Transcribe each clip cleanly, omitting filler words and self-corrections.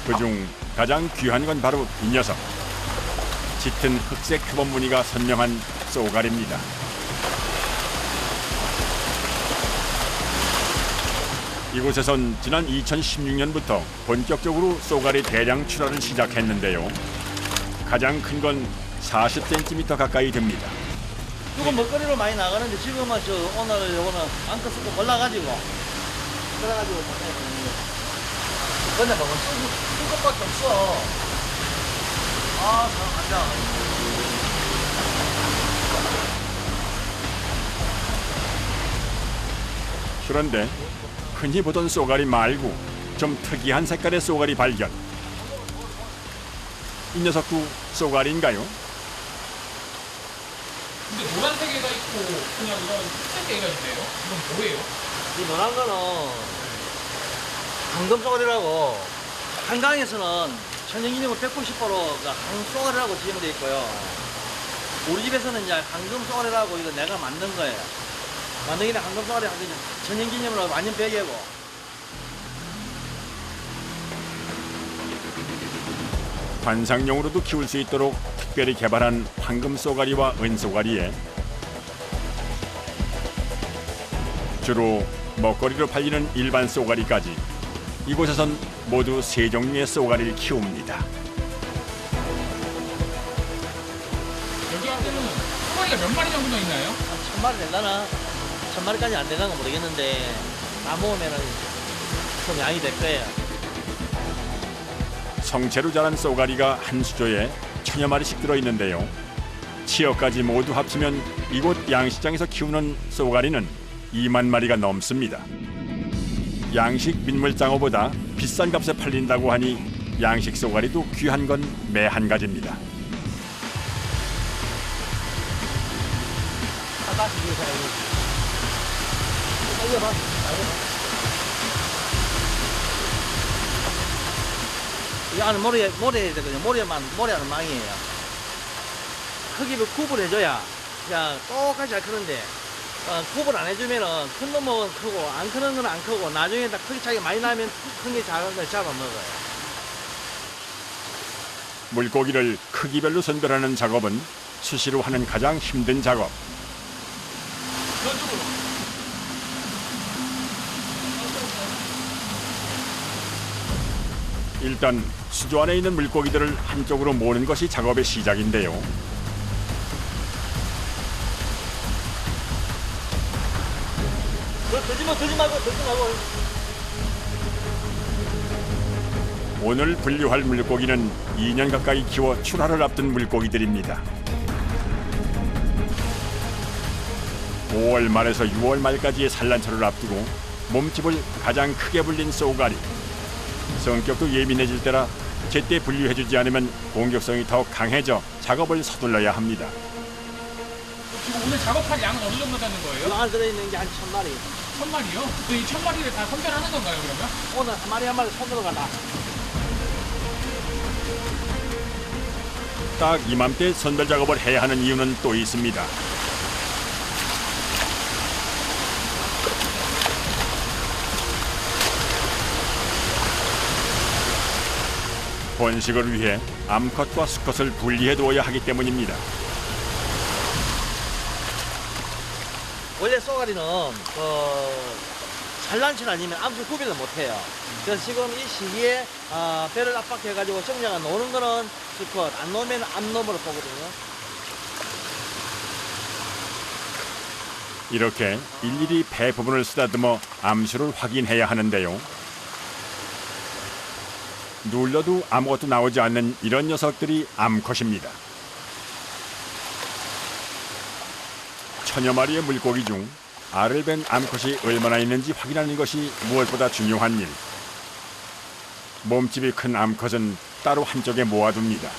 그중 가장 귀한 건 바로 이 녀석. 짙은 흑색 표범 무늬가 선명한 쏘가리입니다. 이곳에선 지난 2016년부터 본격적으로 쏘가리 대량 출하를 시작했는데요. 가장 큰 건 40cm 가까이 됩니다. 이건 먹거리로 많이 나가는데 지금은 오늘 요거는 안꺼 쓰고 몰라가지고 그래가지고 근데 뭐 쓴 것밖에 없어. 아, 참 안다. 그런데 흔히 보던 쏘가리 말고 좀 특이한 색깔의 쏘가리 발견. 이 녀석도 쏘가리인가요? 근데 노란색 애가 있고 그냥 이런 흰색 애가 있네요. 이건 뭐예요? 이 노란 거는 황금쏘가리라고 한강에서는 천연기념물 190%가 황금쏘가리라고 지정되어 있고요. 우리 집에서는 이제 황금쏘가리라고 이거 내가 만든 거예요. 만든 게 황금쏘가리 하기 천연기념물로 완전 별개고. 관상용으로도 키울 수 있도록 특별히 개발한 황금 쏘가리와 은 쏘가리에 주로 먹거리로 팔리는 일반 쏘가리까지 이곳에선 모두 3종류의 쏘가리를 키웁니다. 여기 한테는 쏘가리가 몇 마리 정도 있나요? 한 1000마리 될라나? 1000마리까지 안 되나 모르겠는데 다 모으면은 좀 양이 될 거예요. 성체로 자란 쏘가리가 한 수조에 1000여 마리씩 들어있는데요. 치어까지 모두 합치면 이곳 양식장에서 키우는 쏘가리는 2만 마리가 넘습니다. 양식 민물장어보다 비싼 값에 팔린다고 하니 양식 쏘가리도 귀한 건 매 한 가지입니다. 이 안에 모래 해야 되거든요. 모래하는 망이에요. 크기를 구분해줘야 그냥 똑같이 잘 크는데 구분 안 해주면은 큰 놈은 크고 안 크는 건 안 크고 나중에 다 크기 차이가 많이 나면 큰 게 작은 걸 잡아먹어요. 물고기를 크기별로 선별하는 작업은 수시로 하는 가장 힘든 작업. 그런 쪽으로. 일단 수조 안에 있는 물고기들을 한쪽으로 모으는 것이 작업의 시작인데요. 들지 말고. 오늘 분류할 물고기는 2년 가까이 키워 출하를 앞둔 물고기들입니다. 5월 말에서 6월 말까지의 산란철을 앞두고 몸집을 가장 크게 불린 쏘가리. 성격도 예민해질 때라 제때 분류해주지 않으면 공격성이 더 강해져 작업을 서둘러야 합니다. 지금 오늘 작업할 양은 어느 정도 되는 이 거예요? 안에 들어있는 게 한 1000마리. 1000마리요? 이 1000마리를 다 선별하는 건가요, 그러면? 오늘 한 마리 손으로 가다. 딱 이맘때 선별 작업을 해야 하는 이유는 또 있습니다. 번식을 위해 암컷과 수컷을 분리해 두어야 하기 때문입니다. 원래 쏘가리는 산란철 아니면 암수 구별을 못해요. 그래서 지금 이 시기에 배를 압박해가지고 성장을 노는 거는 수컷, 안 놓으면 암놈으로 보거든요. 이렇게 일일이 배 부분을 쓰다듬어 암수를 확인해야 하는데요. 눌러도 아무것도 나오지 않는 이런 녀석들이 암컷입니다. 1000여 마리의 물고기 중 알을 벤 암컷이 얼마나 있는지 확인하는 것이 무엇보다 중요한 일. 몸집이 큰 암컷은 따로 한쪽에 모아둡니다.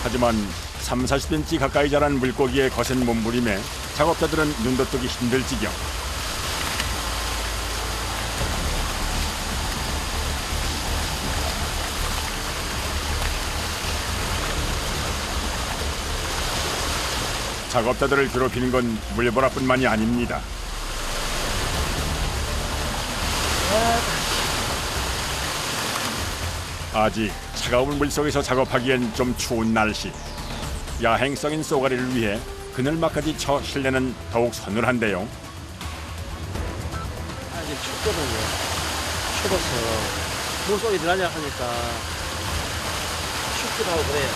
하지만 30-40cm 가까이 자란 물고기의 거센 몸부림에 작업자들은 눈도 뜨기 힘들 지경. 작업자들을 괴롭히는 건 물보라뿐만이 아닙니다. 아직 차가운 물속에서 작업하기엔 좀 추운 날씨. 야행성인 쏘가리를 위해 그늘막까지 쳐 실내는 더욱 서늘한데요. 아직 춥거든요. 추워서 물속에 들어가려 하니까 춥기도 하고 그래요.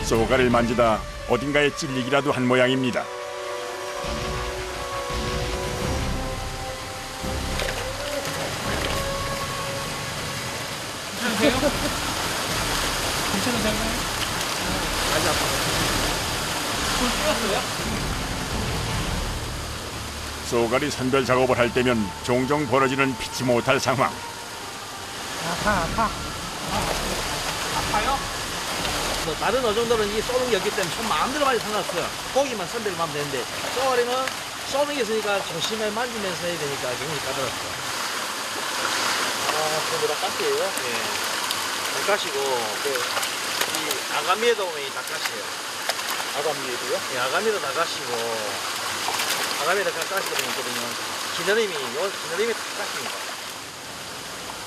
쏘가리를 만지다 어딘가에 찔리기라도 한 모양입니다. 괜찮으세요? 괜찮으세요? 많이 아파요. 손 찔렸어요? 쏘가리 선별 작업을 할 때면 종종 벌어지는 피치 못할 상황. 아파요? 뭐 다른 어종들은 이 쏘는 게 없기 때문에 좀 마음대로 많이 상관없어요. 고기만 선별만 하면 되는데 쏘가리는 쏘는 게 있으니까 조심히 만지면서 해야 되니까 굉장히 까다롭죠. 그거 닭가시예요? 예. 닭가시고 이 아가미에도 보면 이 닭가시예요. 아가미에도요? 예, 아가미도 닭가시고 아가미에도 닭가시가 있거든요. 기너림이 닭가시입니다.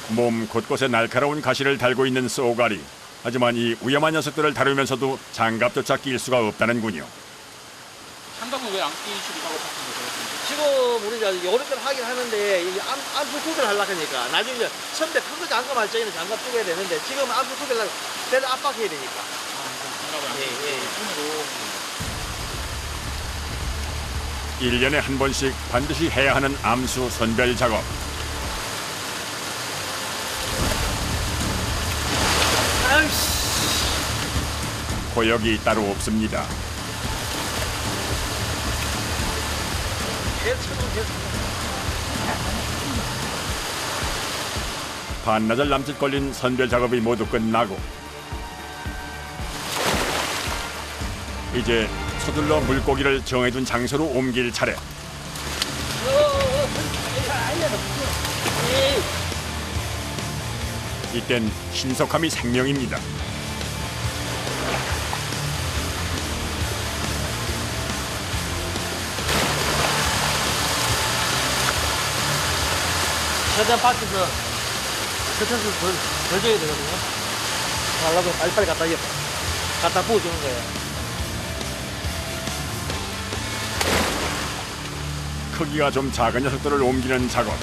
몸 곳곳에 날카로운 가시를 달고 있는 쏘가리. 하지만 이 위험한 녀석들을 다루면서도 장갑조차 낄 수가 없다는군요. 장갑은 왜 안 끼시고 작업하시는 거세요? 지금 우리 이제 요렇게 하긴 하는데 이 암수 구별 하려고 하니까 나중에 이제 선배 큰거 장갑 할 적에는 장갑 끼고 해야 되는데 지금 암수 구별 하려고 배를 압박해야 되니까. 장갑을 안 끼고 손으로. 1년에 한 번씩 반드시 해야 하는 암수 선별 작업. 고역이 따로 없습니다. 반나절 남짓 걸린 선별 작업이 모두 끝나고 이제 서둘러 물고기를 정해둔 장소로 옮길 차례. 이땐 신속함이 생명입니다. 최대한 밖에서 스트레스를 덜 줘야 되거든요. 하려고 빨리빨리 갖다 부어주는 거예요. 크기가 좀 작은 녀석들을 옮기는 작업.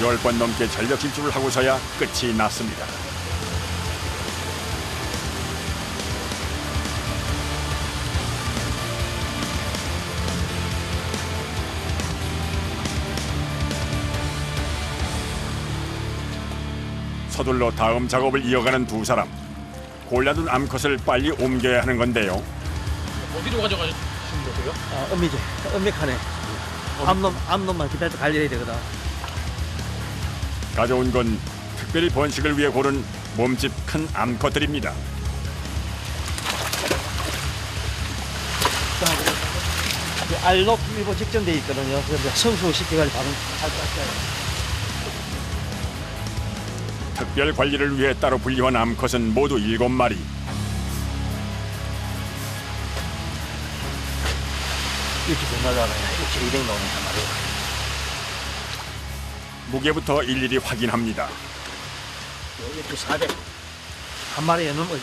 열 번 넘게 전력 질주를 하고서야 끝이 났습니다. 서둘러 다음 작업을 이어가는 두 사람. 골라둔 암컷을 빨리 옮겨야 하는 건데요. 어디로 가져가시는 거세요? 음미제, 음미칸에 암놈만 기다려서 관리해야 되거든. 가져온 건 특별히 번식을 위해 고른 몸집 큰 암컷들입니다. 알록 일부 직전돼 있거든요. 그래서 성수시켜가지고 바로 잘 깎아요. 특별 관리를 위해 따로 분리한 암컷은 모두 7마리. 이렇게 된다잖아요. 이렇게 200 나오는 한 마리. 무게부터 일일이 확인합니다. 이렇게 400. 한 마리에 넣으면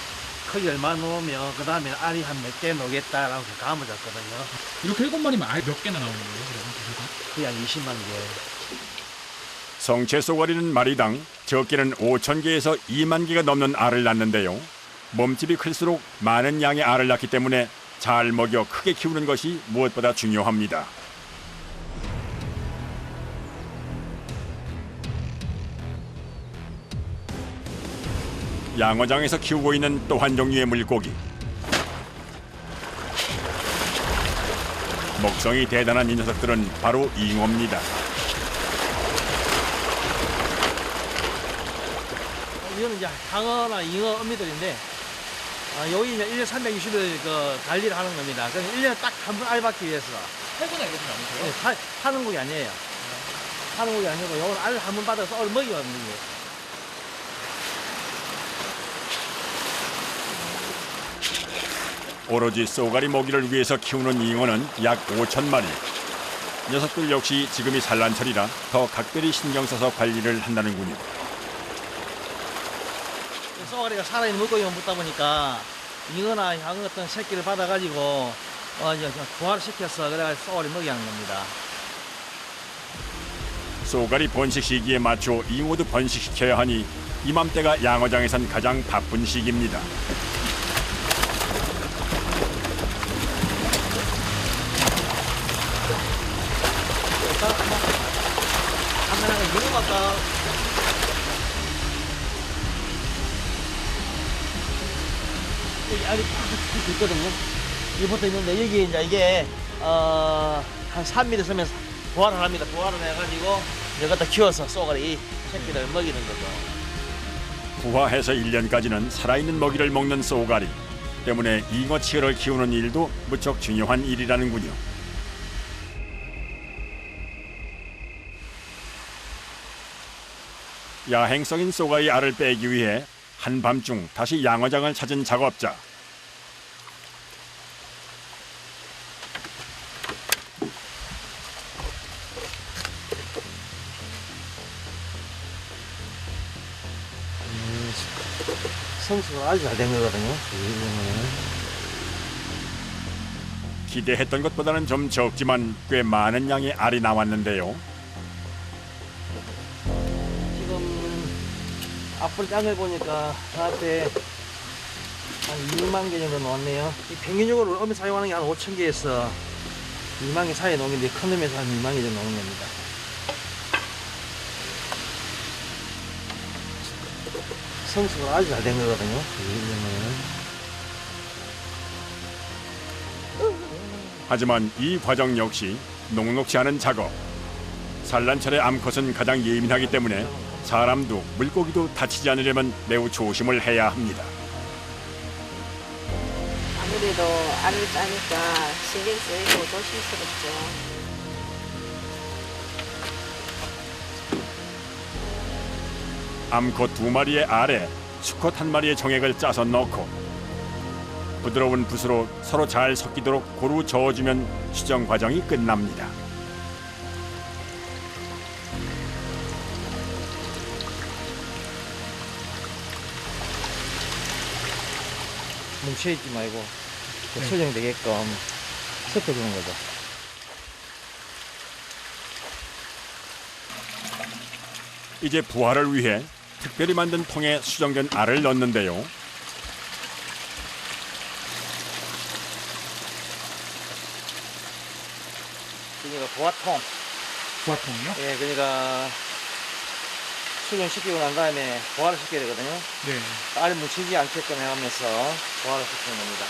크기 얼마 넣으면 그 다음에 알이 한 몇 개 넣겠다라고 감을 잡거든요. 이렇게 7마리면 알 몇 개나 나오는 거예요? 그러면 거의 한 20만 개. 성체 쏘가리는 마리당 적게는 5,000개에서 2만 개가 넘는 알을 낳는데요. 몸집이 클수록 많은 양의 알을 낳기 때문에 잘 먹여 크게 키우는 것이 무엇보다 중요합니다. 양어장에서 키우고 있는 또 한 종류의 물고기. 먹성이 대단한 이 녀석들은 바로 잉어입니다. 이거는 이제 상어나 잉어 어미들인데 여기 이제 1년 360일 그 관리를 하는 겁니다. 그래서 1년에 딱 한 번 알 받기 위해서. 팔거나 이러진 않으세요? 네, 파는 곡이 아니에요. 파는 고기 아니고 요건 알 한 번 받아서 쏘가리 먹이면 되지. 오로지 쏘가리 먹이를 위해서 키우는 잉어는 약 5,000마리. 녀석들 역시 지금이 산란철이라 더 각별히 신경 써서 관리를 한다는군요. 쏘가리가 살아있는 물고기만 먹다 보니까 잉어나 향어 같은 새끼를 받아가지고 이제 부화를 시켜서 그래가지고 쏘가리 먹이 하는 겁니다. 쏘가리 번식 시기에 맞춰 잉어도 번식시켜야 하니 이맘때가 양어장에선 가장 바쁜 시기입니다. 간단하게 잉어 아까 여기 알이 팍 있거든요. 여기 붙어 있는데 여기 이제 이게 한 3mm 서면 부화를 합니다. 부화를 해가지고 이제 갖다 키워서 쏘가리 새끼를 먹이는 거죠. 부화해서 1년까지는 살아있는 먹이를 먹는 쏘가리 때문에 잉어 치어를 키우는 일도 무척 중요한 일이라는군요. 야행성인 쏘가리 알을 빼기 위해 한밤중 다시 양어장을 찾은 작업자. 성수가 아주 잘 된 거거든요. 기대했던 것보다는 좀 적지만 꽤 많은 양의 알이 나왔는데요. 지금 앞으로 짱을 보니까 저한테 한 2만 개 정도 나왔네요. 이 평균적으로 어미 사용하는 게 한 5천 개에서 2만 개 사이에 나오는 게 큰 놈에서 한 2만 개 정도 나오는 겁니다. 성수가 아주 잘 된 거거든요. 하지만 이 과정 역시 녹록지 않은 작업. 산란철의 암컷은 가장 예민하기 때문에 사람도 물고기도 다치지 않으려면 매우 조심을 해야 합니다. 아무래도 알을 짜니까 신경 쓰이고 조심스럽죠. 암컷 2마리의 알에 수컷 1마리의 정액을 짜서 넣고 부드러운 붓으로 서로 잘 섞이도록 고루 저어주면 수정 과정이 끝납니다. 뭉쳐있지 말고 설정되게끔 섞어주는 거죠. 이제 부화를 위해 특별히 만든 통에 수정된 알을 넣는데요. 그러니까 부화통. 부화통이요? 예, 그러니까 수정시키고 난 다음에 부화를 시켜야 되거든요. 네. 알이 뭉치지 않게끔 해가면서 부화를 시키는 겁니다.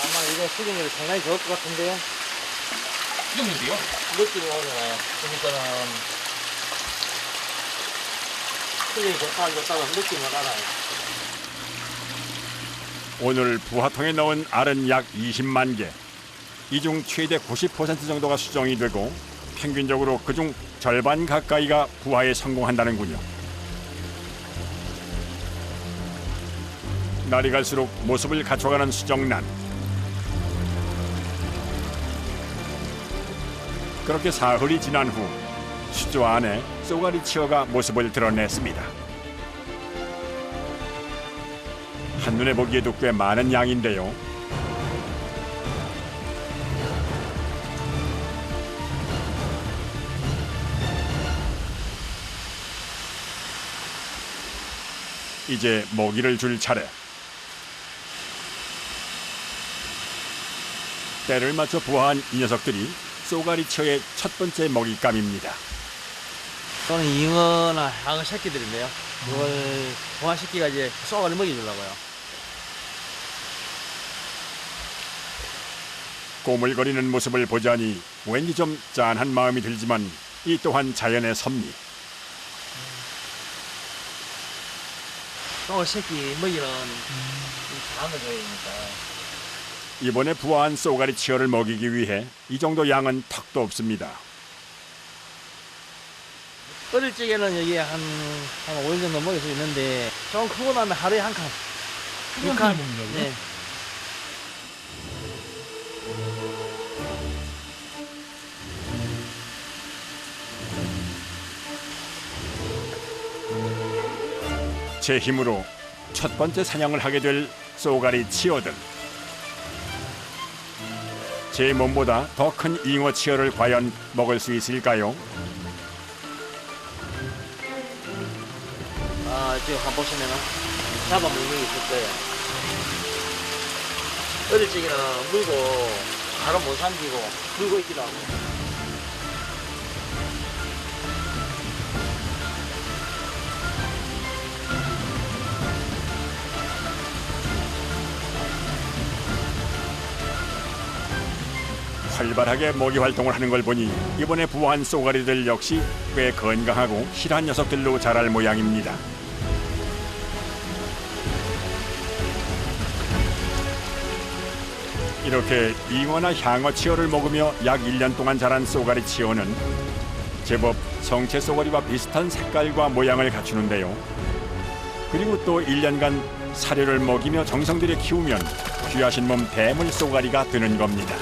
아마 이거 수정률이 상당히 좋을 것 같은데요. 이 정도인데요? 느낌이 오잖아요. 그러니까는 수정이 좋다 안 좋다고 느낌이 알아요. 오늘 부화통에 넣은 알은 약 20만 개. 이 중 최대 90% 정도가 수정이 되고 평균적으로 그중 절반 가까이가 부화에 성공한다는군요. 날이 갈수록 모습을 갖춰가는 수정란. 그렇게 사흘이 지난 후 수조 안에 쏘가리 치어가 모습을 드러냈습니다. 한눈에 보기에도 꽤 많은 양인데요. 이제 먹이를 줄 차례. 때를 맞춰 부화한 이 녀석들이 쏘가리 치어의 첫 번째 먹잇감입니다. 또는 잉어나 향어 새끼들인데요. 이걸 부화시키가 이제 쏘가리 먹여주려고요. 꼬물거리는 모습을 보자니 왠지 좀 짠한 마음이 들지만 이 또한 자연의 섭리. 쏘가리 새끼 먹이는 작은 거 좋아하니까. 이번에 부화한 쏘가리 치어를 먹이기 위해 이 정도 양은 턱도 없습니다. 어릴 적에는 여기 한 5일 정도 먹일 수 있는데 좀 크고 나면 하루에 한 칸. 한 칸을 먹는다고요? 네. 제 힘으로 첫 번째 사냥을 하게 될 쏘가리 치어들. 제 몸보다 더 큰 잉어 치어를 과연 먹을 수 있을까요? 지금 한번 보시면은 잡아먹는 게 있을 거예요. 어릴 적에는 물고 바로 못 삼키고 물고 있기도 하고. 활발하게 먹이 활동을 하는 걸 보니 이번에 부화한 쏘가리들 역시 꽤 건강하고 실한 녀석들로 자랄 모양입니다. 이렇게 잉어나 향어 치어를 먹으며 약 1년 동안 자란 쏘가리 치어는 제법 성체 쏘가리와 비슷한 색깔과 모양을 갖추는데요. 그리고 또 1년간 사료를 먹이며 정성 들여 키우면 귀하신 몸 대물 쏘가리가 되는 겁니다.